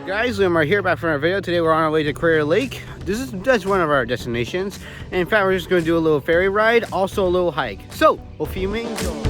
Guys, we're here back for our video. Today we're on our way to Crater Lake. That's one of our destinations. And in fact, we're just going to do a little ferry ride, also a little hike. So, hopefully you may enjoy.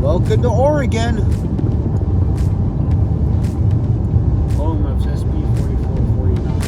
Welcome to Oregon. Home of SB 4449.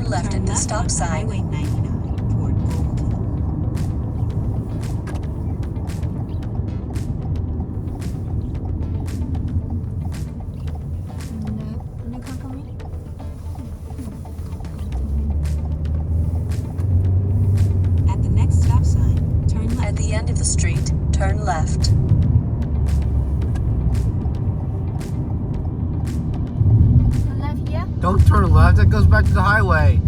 Left at the stop sign. Highway 99 toward Gold Hill. At the next stop sign, turn left. At the end of the street, turn left. Left here? Don't turn left, that goes back to the highway.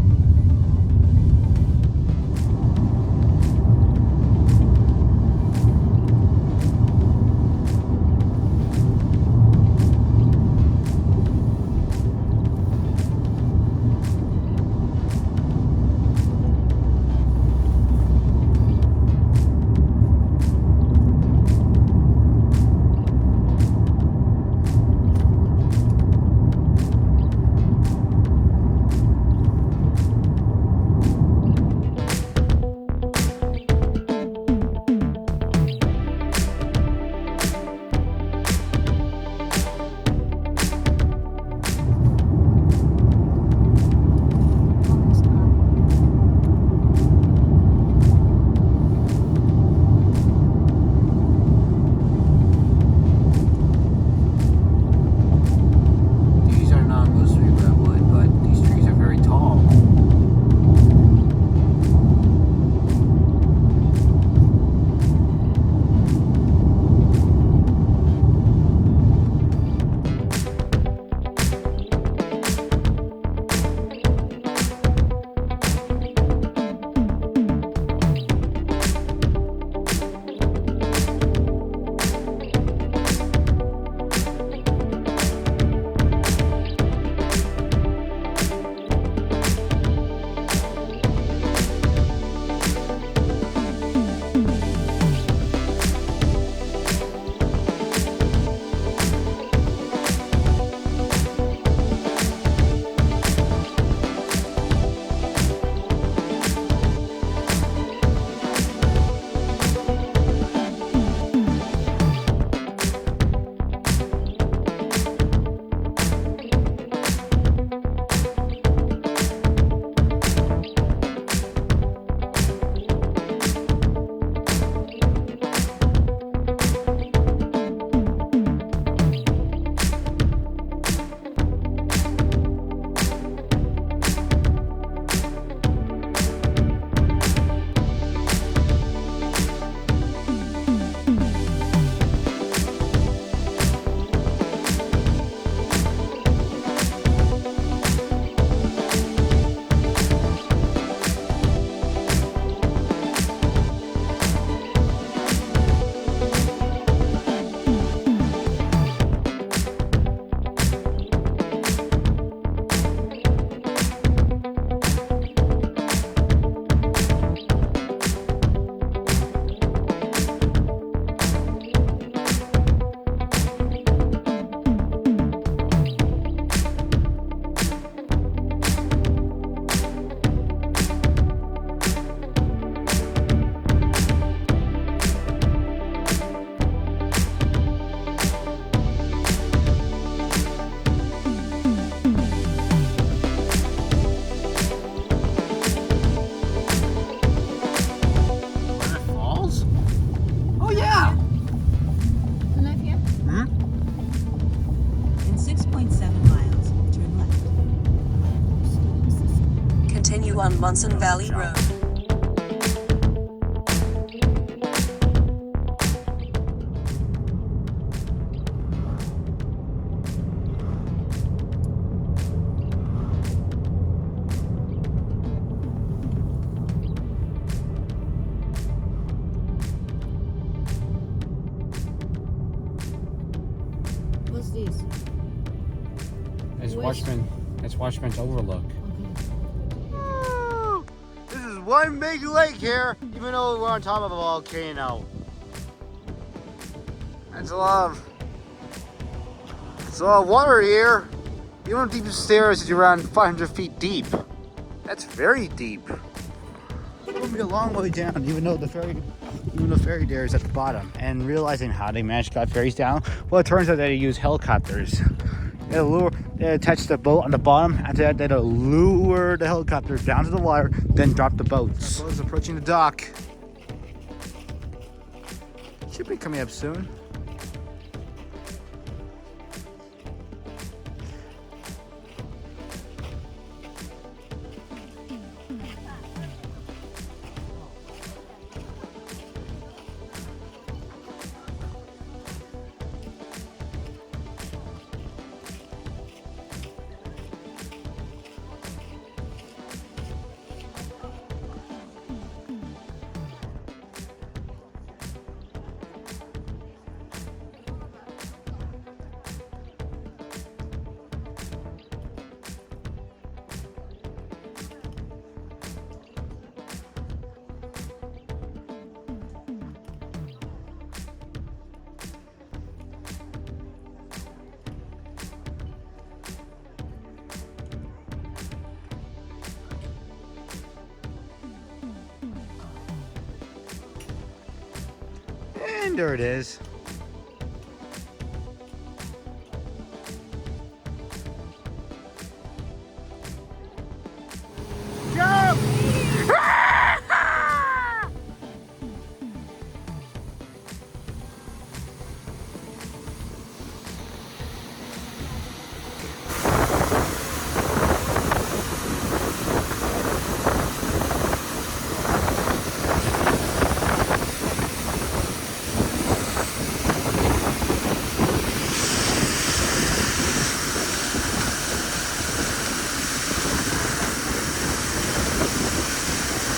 Lanson Valley Road. What's this? It's Watchman's Overlook. Okay. This is one big lake here, even though we're on top of a volcano. It's a lot of water here. Even the deepest stairs is around 500 feet deep. That's very deep. It'll be a long way down, even though the ferry there is at the bottom. And realizing how they managed to get ferries down, well, it turns out that they use helicopters. They attach the boat on the bottom. After that, they lure the helicopter down to the water, then drop the boats. The boat is approaching the dock. Should be coming up soon. And there it is. Jump!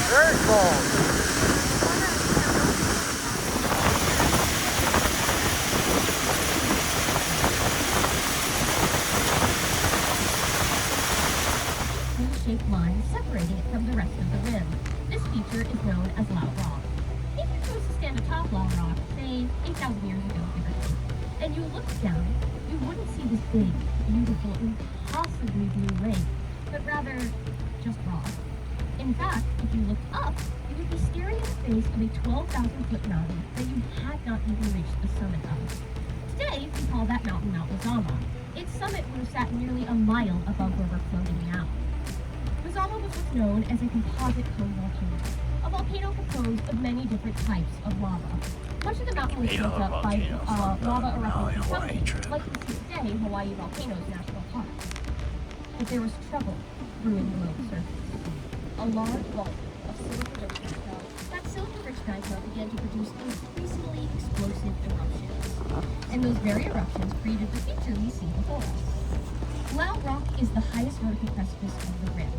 Very cold. U-shaped line separating it from the rest of the rim. This feature is known as Loud Rock. If you chose to stand atop Loud Rock, say 8,000 years ago, give or take, and you looked down, you wouldn't see this big, beautiful, impossibly blue lake, but rather just rock. In fact, if you looked up, you would be staring at the face of a 12,000-foot mountain that you had not even reached the summit of. Today, we call that mountain Mount Mazama. Its summit would have sat nearly a mile above where we're floating now. Mazama was what's known as a composite cone volcano, a volcano composed of many different types of lava. Much of the mountain was built up by lava erupting from summit, like you see today Hawaii Volcanoes National Park. But there was trouble brewing below the surface. A large bulk of silicon-rich magma, that silicon-rich magma began to produce increasingly explosive eruptions. And those very eruptions created the feature we see before us. Loud Rock is the highest vertical precipice of the rim.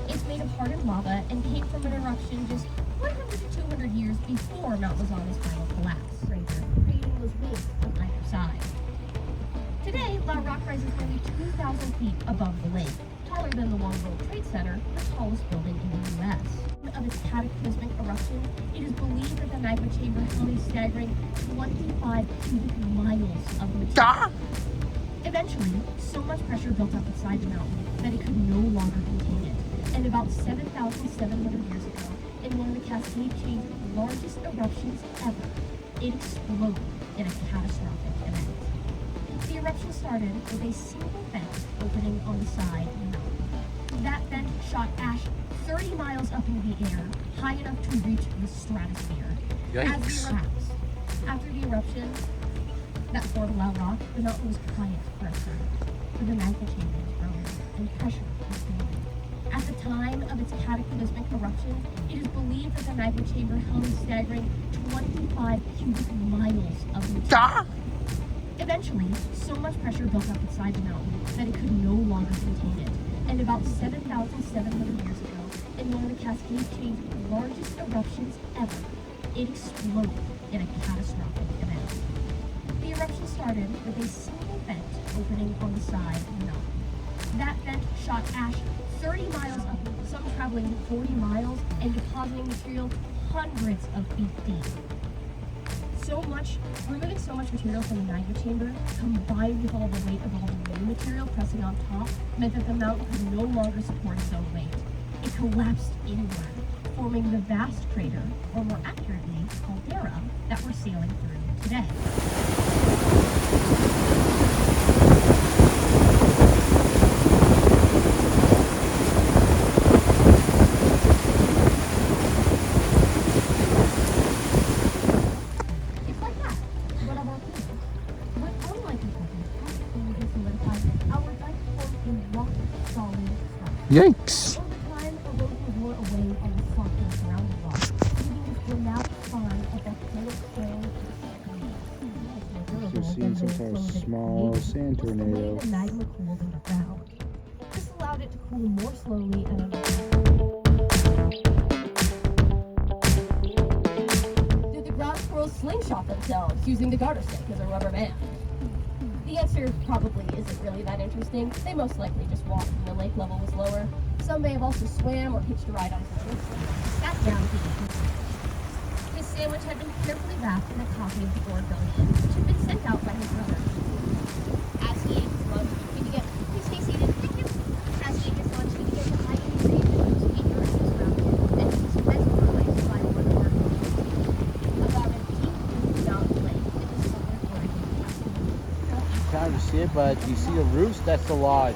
It's made of hardened lava and came from an eruption just 100 to 200 years before Mount Mazama's final collapse, creating those waves on either side. Today, Loud Rock rises nearly 2,000 feet above the lake, taller than the One World Trade Center, the tallest building in the U.S. Of its cataclysmic eruption, it is believed that the magma chamber held a staggering 25 cubic miles of material. Eventually, so much pressure built up inside the mountain that it could no longer contain it. And about 7,700 years ago, in one of the Cascade Chain's largest eruptions ever, it exploded in a catastrophic event. The eruption started with a single vent opening on the side of the mountain. That vent shot ash 30 miles up into the air, high enough to reach the stratosphere. After the eruption that formed Loud Rock, the mountain was quiet for a time, but the magma chamber was growing and pressure was building. At the time of its cataclysmic eruption, it is believed that the magma chamber held a staggering 25 cubic miles of material. Eventually, so much pressure built up inside the mountain that it could no longer contain it. And about 7,700 years ago, in one of the Cascade Chain's largest eruptions ever, it exploded in a catastrophic event. The eruption started with a single vent opening on the side of the mountain. That vent shot ash 30 miles up, some traveling 40 miles and depositing material hundreds of feet deep. Removing so much material from the magma chamber, combined with all the weight of all the new material pressing on top, meant that the mountain could no longer support its own weight. It collapsed inward, forming the vast crater, or more accurately, caldera, that we're sailing through today. Yikes! Over time, erosion wore away on the softness around the rock, leaving this dramatic sign of volcanic trail. You're seeing some kind of small sand tornado. The magma cooled underground. This allowed it to cool more slowly and Did the ground squirrels slingshot themselves using the garter snake as a rubber band? The answer probably isn't really that interesting. They most likely just walked when the lake level was lower. Some may have also swam or hitched a ride onto the roof and sat down to eat. His sandwich had been carefully wrapped in a copy of the Oregonian, which had been sent out by his brother. As he ate his lunch, he began, please stay seated, thank you. As he ate his lunch, he began to hide in his sand with his feet around his mouth, and he was mesmerized by one of our about a deep mountain lake in the southern Oregon. Kind of see it, but you see the roofs? That's the lodge.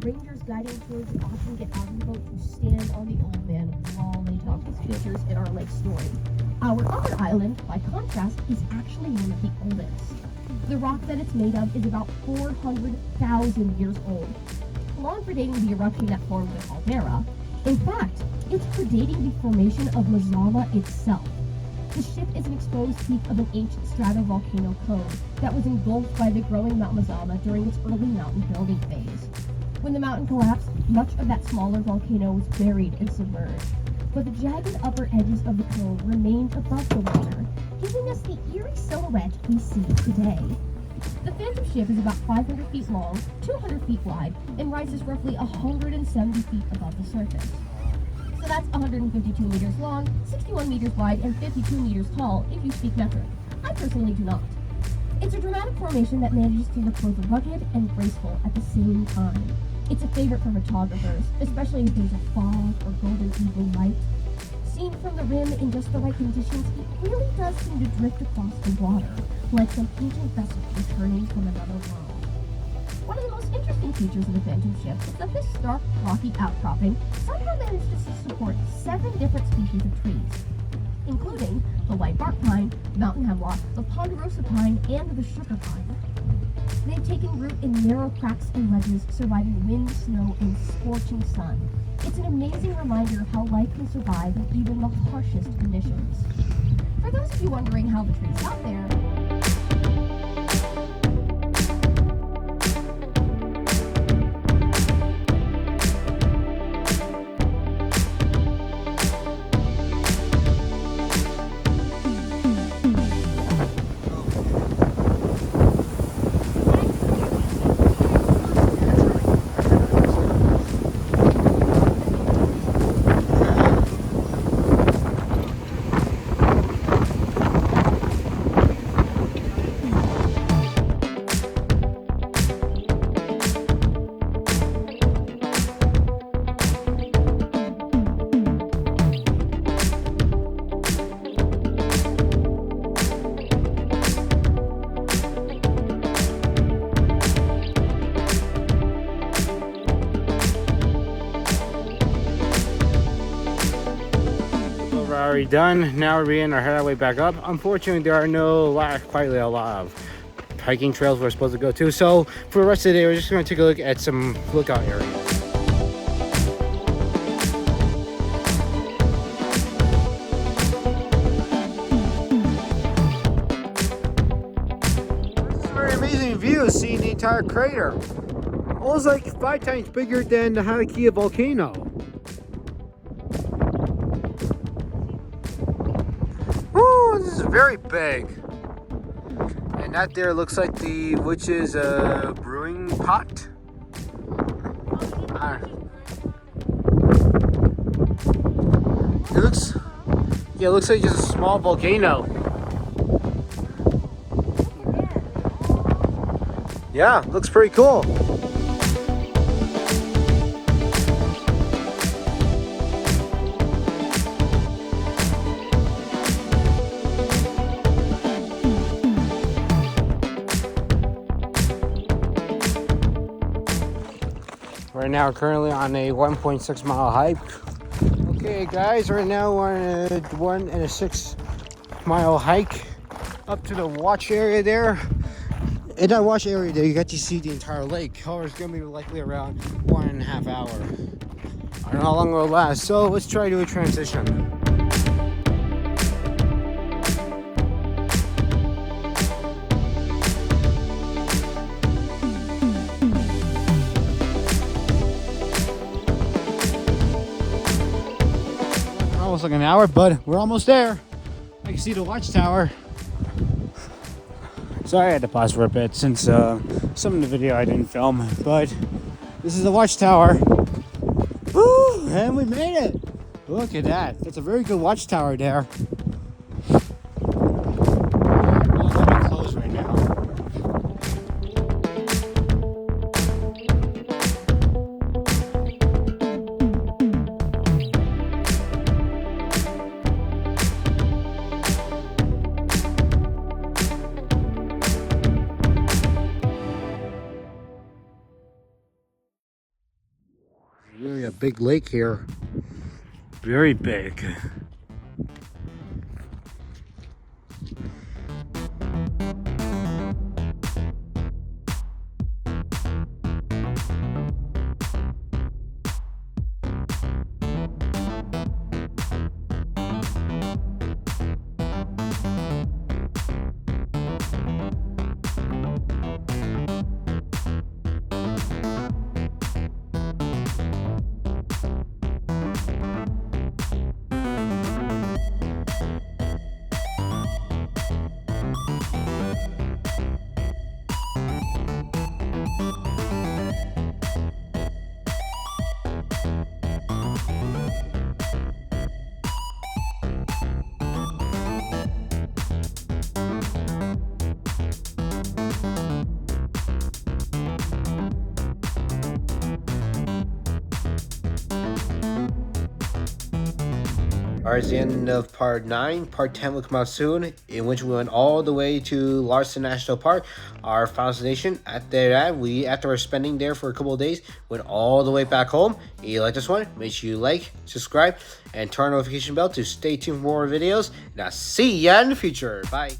Rangers guiding tours often get out of the boat to stand on the old man while they talk his features in our lake story. Our other island, by contrast, is actually one of the oldest. The rock that it's made of is about 400,000 years old, long predating the eruption that formed the caldera. In fact, it's predating the formation of Mazama itself. The ship is an exposed peak of an ancient stratovolcano cone that was engulfed by the growing Mount Mazama during its early mountain building phase. When the mountain collapsed, much of that smaller volcano was buried and submerged, but the jagged upper edges of the cone remained above the water, giving us the eerie silhouette we see today. The Phantom ship is about 500 feet long, 200 feet wide, and rises roughly 170 feet above the surface. So that's 152 meters long, 61 meters wide, and 52 meters tall if you speak metric. I personally do not. It's a dramatic formation that manages to look both rugged and graceful at the same time. It's a favorite for photographers, especially if there's a fog or golden eagle light. Seen from the rim in just the right conditions, it really does seem to drift across the water, like some ancient vessel returning from another world. One of the most interesting features of the Phantom ship is that this stark, rocky outcropping somehow manages to support 7 different species of trees, including the white bark pine, mountain hemlock, the ponderosa pine, and the sugar pine. They've taken root in narrow cracks and ledges, surviving wind, snow, and scorching sun. It's an amazing reminder of how life can survive in even the harshest conditions. For those of you wondering how the trees got there, already done. Now we're beginning our head way back up. Unfortunately, there are quite a lot of hiking trails we're supposed to go to. So for the rest of the day, we're just going to take a look at some lookout areas. This is a very amazing view of seeing the entire crater. Almost like 5 times bigger than the Hanakia volcano. Woo, this is very big. And that there looks like the witch's brewing pot. It looks like just a small volcano. Yeah, looks pretty cool. Right now, currently on a 1.6 mile hike. Okay, guys, right now we're on a 1.6 mile hike up to the watch area there. In that watch area there, you get to see the entire lake. However, it's gonna be likely around 1.5 hours. I don't know how long it will last, so let's try to do a transition. Almost like an hour, but we're almost there. I can see the watchtower. Sorry, I had to pause for a bit since some of the video I didn't film, but this is the watchtower. Woo! And we made it. Look at that. That's a very good watchtower there. Well, it's gonna be closed right now. Really a big lake here. Very big. Alright, it's the end of part 9. Part 10 will come out soon, in which we went all the way to Lanson National Park, our final destination. After that, after spending there for a couple of days, went all the way back home. If you like this one, make sure you like, subscribe, and turn on the notification bell to stay tuned for more videos. And I'll see ya in the future. Bye.